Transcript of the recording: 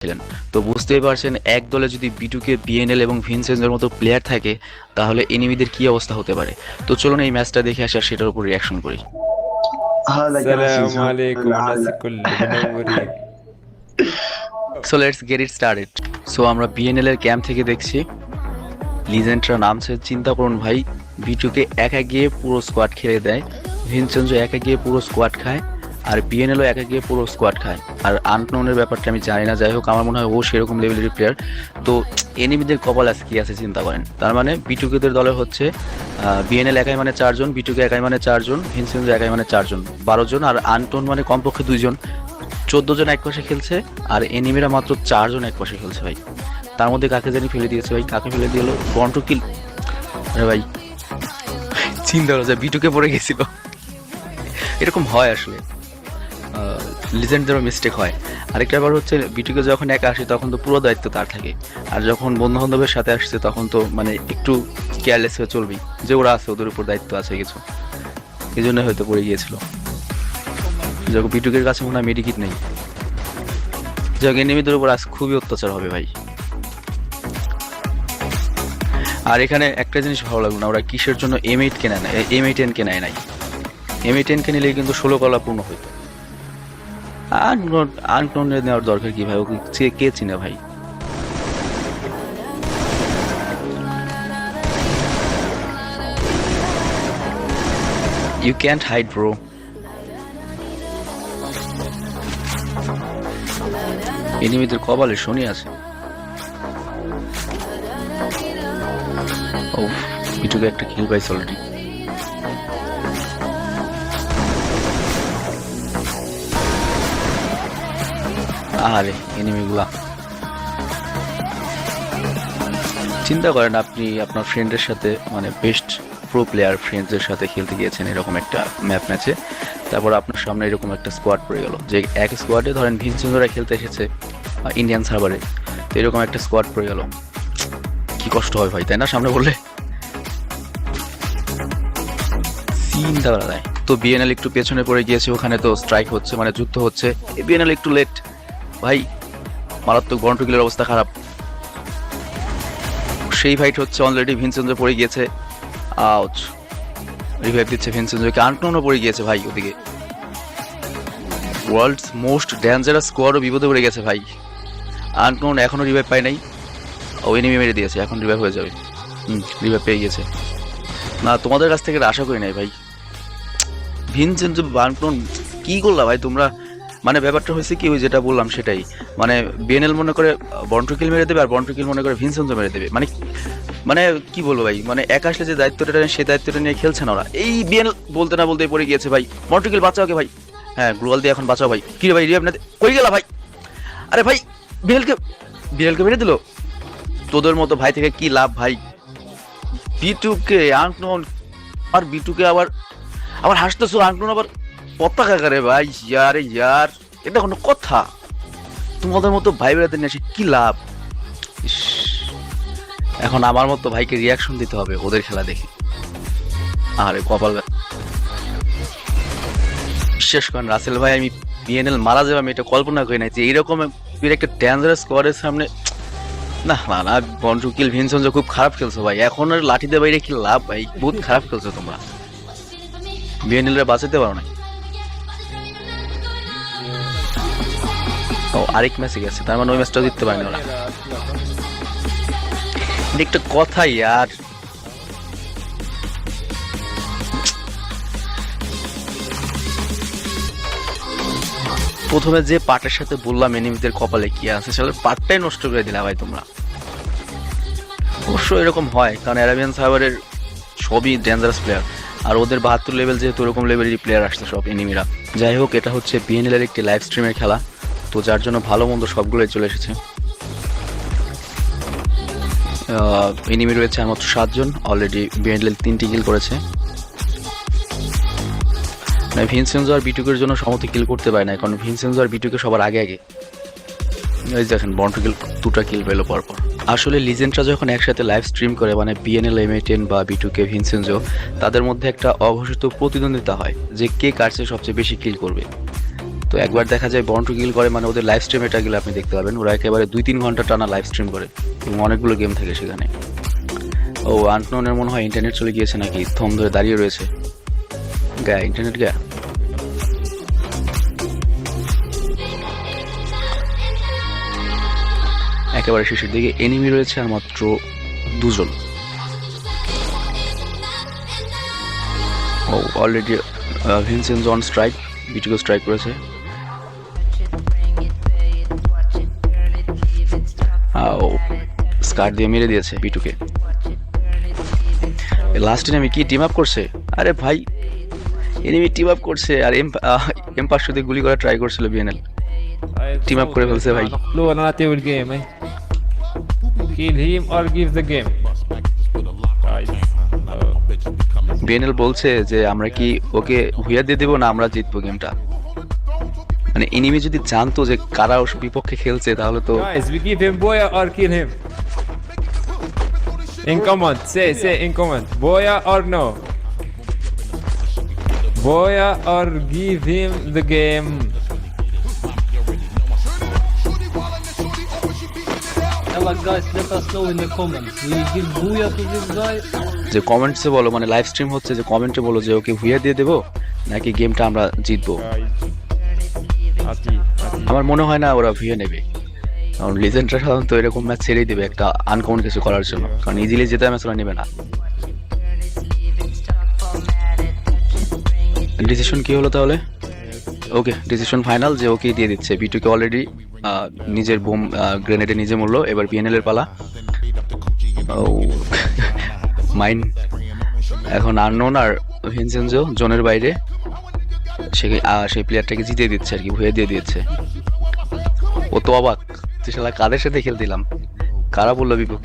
ছিলেন। তো বুঝতেই পারছেন এক দলে যদি বিটুকে বিএনএল এবং ভিনসেন্সের মতো প্লেয়ার থাকে তাহলে এনিমিদের কি অবস্থা হতে পারে। তো চলুন এই ম্যাচটা দেখে আসি আর সেটার উপর রিয়াকশন করি। هلا السلام جاسوس عليكم هلا الناس هلا. الكل منورين. So let's get it started. So আমরা বিএনএল এর ক্যাম্প থেকে দেখছি লিজেন্ডরা নামছে। চিন্তা করুন ভাই, বিটুকে একা গিয়ে পুরো স্কোয়াড খেলে দেয়, ভিনসেন্সো একা গিয়ে পুরো স্কোয়াড খায়, আর বিএনএলও একা গিয়ে পুরো স্কোয়াড খায়। আর আননোনের ব্যাপারটা আমি জানি না, যাই হোক আমার মনে হয় ও সেরকম লেভেলের প্লেয়ার। তো এনিমিদের কপাল আছে কি আছে চিন্তা করেন। তার মানে বিটুকেদের দলে হচ্ছে বিএনএল একাই মানে 4 জন, বিটুকে একাই মানে 4 জন, ভিনসেন্সো একাই মানে 4 জন, 12 জন, আর আনটোন মানে কমপক্ষে 2 জন, 14 জন এক পাশে খেলছে। আর এনিমিরা মাত্র 4 জন এক পাশে খেলছে ভাই। তার মধ্যে কাকে জানি ফেলে দিয়েছে ভাই, কাকে ফেলে দিল বন্টু কিল। আরে ভাই চিন্তা করা যায় বিটুকে পড়ে গেছিল। এরকম হয় আসলে, লিজেন্ডদেরও মিস্টেক হয়। আরেকটা ব্যাপার হচ্ছে বিটুকে যখন একা আসে তখন তো পুরো দায়িত্ব তার থাকে, আর যখন বন্ধু বান্ধবের সাথে আসছে তখন তো মানে একটু কেয়ারলেস হয়ে চলবেই, যে ওরা আছে ওদের উপর দায়িত্ব আছে কিছু, এই জন্য হয়তো পড়ে গিয়েছিল। যখন বিটুকের কাছে মনে হয় মেডিকিট নেই, যখন এনিমিদের উপর আজ খুবই অত্যাচার হবে ভাই। আর এখানে একটা জিনিস ভালো লাগলো না, ওরা কিসের জন্য M8 কেনে না, M8N কে নেয় নাই। M8N কে নিলে কিন্তু 16 কলা পূর্ণ হইতো। আননোন নেওয়ার দরকার কি ভাই, ওকে কে চিনে ভাই। You can't hide bro. এনিমিদের কপালে শনি আছে। ও বিটুকে একটা কিল পাইছে অলরেডি। আরে এনিমিগুলা চিন্তা করেন, আপনি আপনার ফ্রেন্ডের সাথে মানে বেস্ট প্রো প্লেয়ার ফ্রেন্ডসের সাথে খেলতে গিয়েছেন এরকম একটা ম্যাপ ম্যাচে, তারপর আপনার সামনে এরকম একটা স্কোয়াড পড়ে গেল, যে এক স্কোয়াডে ধরেন ভিনসেন্সোরা খেলতে এসেছে ইন্ডিয়ান সার্ভারে, তো এরকম একটা স্কোয়াড পড়ে গেল, কি কষ্ট হয় ভাই, তাই না? সামনে বললে চিন্তা করা যায়। তো বিএনএল একটু পেছনে পড়ে গিয়েছে, ওখানে তো স্ট্রাইক হচ্ছে মানে যুদ্ধ হচ্ছে, বিএনএল একটু লেট ভাই, মারাত্মক বন্টু কিলের অবস্থা খারাপ। সেই ফাইট হচ্ছে, অলরেডি ভিনসেন্সো পড়ে গিয়েছে, আউচ, রিভাইভ দিচ্ছে ভিনসেন্সোকে, আননোনও পড়ে গিয়েছে ভাই ওদিকে। ওয়ার্ল্ডস মোস্ট ডেঞ্জারাস স্কোয়াডও বিপদে পড়ে গেছে ভাই। আননোন এখনো রিভাইভ পায় নাই, ও এনিমি মেরে দিয়েছে, এখন রিভাইভ হয়ে যাবে। রিভাইভ পেয়ে গেছে। না তোমাদের কাছ থেকে আশা করি নাই ভাই। ভিনসেন্সো আননোন কি করলা ভাই তোমরা, মানে ব্যাপারটা হয়েছে কি ওই যেটা বললাম সেটাই, মানে বিএনএল মনে করে বন্টু কিল মেরে দেবে আর বন্টু কিল মনে করে ভিনসেন্সো মেরে দেবে, মানে মানে কি বলবো ভাই, মানে একা আসলে যে দায়িত্বটা নেয় সেই দায়িত্বটা নিয়ে খেলছে না ওরা। এই বিএনএল বলতে না বলতে পড়ে গিয়েছে ভাই, বন্টু কিল বাঁচাও কে ভাই, হ্যাঁ গ্লোয়াল দিয়ে এখন বাঁচাও ভাই। কি রে ভাই রিভাইভ না কই গেলা ভাই, আরে ভাই বিএনএলকে মেরে দিল। তোদের মতো ভাই থেকে কি লাভ ভাই, বিটুকে আননোন, আর বিটুকে আবার আবার হাসতেছো, আননোন আবার পতাকা করে ভাই, ইয়ারে ইয়ার এটা কোনো কথা, তোমাদের মতো ভাই বেড়াতে নিয়ে আসে কি লাভ। ইস, এখন আমার মতো ভাইকে রিয়াকশন দিতে হবে ওদের খেলা দেখে। আরে কপাল, বিশ্বাস করেন রাসেল ভাই, আমি বিএনএল মারা যাবে আমি এটা কল্পনা করি নাই, যে এইরকম একটা ডেঞ্জারাস স্কোয়াডের সামনে। না না না, বন্টু কিল ভিনসেন্সো খুব খারাপ খেলছো ভাই, এখন আর লাঠিতে বাইরে কি লাভ ভাই, বহুত খারাপ খেলছো তোমরা, বিএনএল রে বাঁচাতে পারো না। ও আরেক ম্যাচে গেছে, তার মানে ওই ম্যাচটা জিততে পারেনি ওরা। একটা কথাই আর, প্রথমে যে পার্টের সাথে বললাম এনিমিদের কপালে কি আছে, সেটা পার্টটাই নষ্ট করে দিলা ভাই তোমরা। অবশ্য এরকম হয়, কারণ অ্যারাবিয়ান সার্ভারের সবই ডেঞ্জারাস প্লেয়ার, আর ওদের 72 লেভেল যেহেতু ওরকম লেভেলেরই প্লেয়ার আসছে সব এনিমিরা। যাই হোক, এটা হচ্ছে বিএনএল এর একটি লাইভ স্ট্রিমের খেলা, তো যার জন্য ভালো মন্দ সবগুলোই চলে এসেছে। এনিমি রয়েছে আর মাত্র 7 জন, অলরেডি বিএনএল 3টি কিল করেছে। ভিনসেন্সো আর বিটুকের জন্য সমস্ত কিল করতে পারে না, কারণ ভিনসেন্সো আর বিটুকে সবার আগে আগে। এই দেখেন বন্টু কিল 2টা কিল পেলো পরপর। আসলে লিজেন্ডরা যখন একসাথে লাইভ স্ট্রিম করে, মানে বিএনএল, M8N বা বিটুকে, ভিনসেন্সো, তাদের মধ্যে একটা অঘোষিত প্রতিদ্বন্দ্বিতা হয় যে কে কার চেয়ে সবচেয়ে বেশি কিল করবে। তো একবার দেখা যায় বর্ন টু কিল করে মানে ওদের লাইভ স্ট্রিম এটা গেলে আপনি দেখতে পাবেন ওরা একেবারে 2-3 ঘন্টা টানা লাইভ স্ট্রিম করে এবং অনেকগুলো গেম থাকে সেখানে। ও আননোনের মনে হয় ইন্টারনেট চলে গিয়েছে নাকি, থম ধরে দাঁড়িয়ে রয়েছে। গায়া ইন্টারনেট গায়া। একেবারে শেষের দিকে এনিমি রয়েছে আর মাত্র 2 জন। ও অলরেডি ভিনসেন্ট অন স্ট্রাইক, বিটিকে স্ট্রাইক করেছে। ও স্কার দিয়ে মেরে দিয়েছে বিটুকে। লাস্ট এনিমি কি টিম আপ করছে? আরে ভাই এনিমি টিম আপ করছে আর M500 দিয়ে গুলি করা ট্রাই করছিল বিএনএল, টিম আপ করে ফেলছে ভাই। Blue another will game, eh? Kill him or give the game. Guys. BNL বলছে যে আমরা কি ওকে হুইয়া দিয়ে দেবো না আমরা জিতবো গেমটা। মানে এনিমি যদি জানতো যে কারা ওর বিপক্ষে খেলছে তাহলে তো। Guys, we give him Boya or kill him. In comment, say in comment. Boya or no? Boya or give him the game. Yalla guys, let us know in the comments. We give booyah to this guy. যে কমেন্টসে বলো, মানে live stream হচ্ছে যে কমেন্টে বলো যে ওকে হুইয়া দিয়ে দেবো নাকি গেমটা আমরা জিতবো। Guys. Ati. আমার মনে হয় না ওরা হুইয়া নেবে, কারণ লিজেন্ডরা সাধারণত এরকম ম্যাচ ছেড়েই দেবে একটা আনকমন কিছু করার জন্য, কারণ ইজিলি জেতা ম্যাচ ওরা নেবে না। ডিসিশন কি হলো তাহলে? ওকে ডিসিশন ফাইনাল যে ওকে দিয়ে দিচ্ছে। বিটুকে অলরেডি নিজের বোম গ্রেনেডে নিজে মরলো, এবার বিএনএল এর পালা। ও মাইন এখন আননোন আর ভিনসেনজো জোনের বাইরে, সেই প্লেয়ারটাকে জিতিয়ে দিচ্ছে আর কি, ভুয়ে দিয়ে দিয়েছে। ও তো অবাক যে শালা কাদের সাথে খেলছিলাম, কারা বললো বিপক্ষে।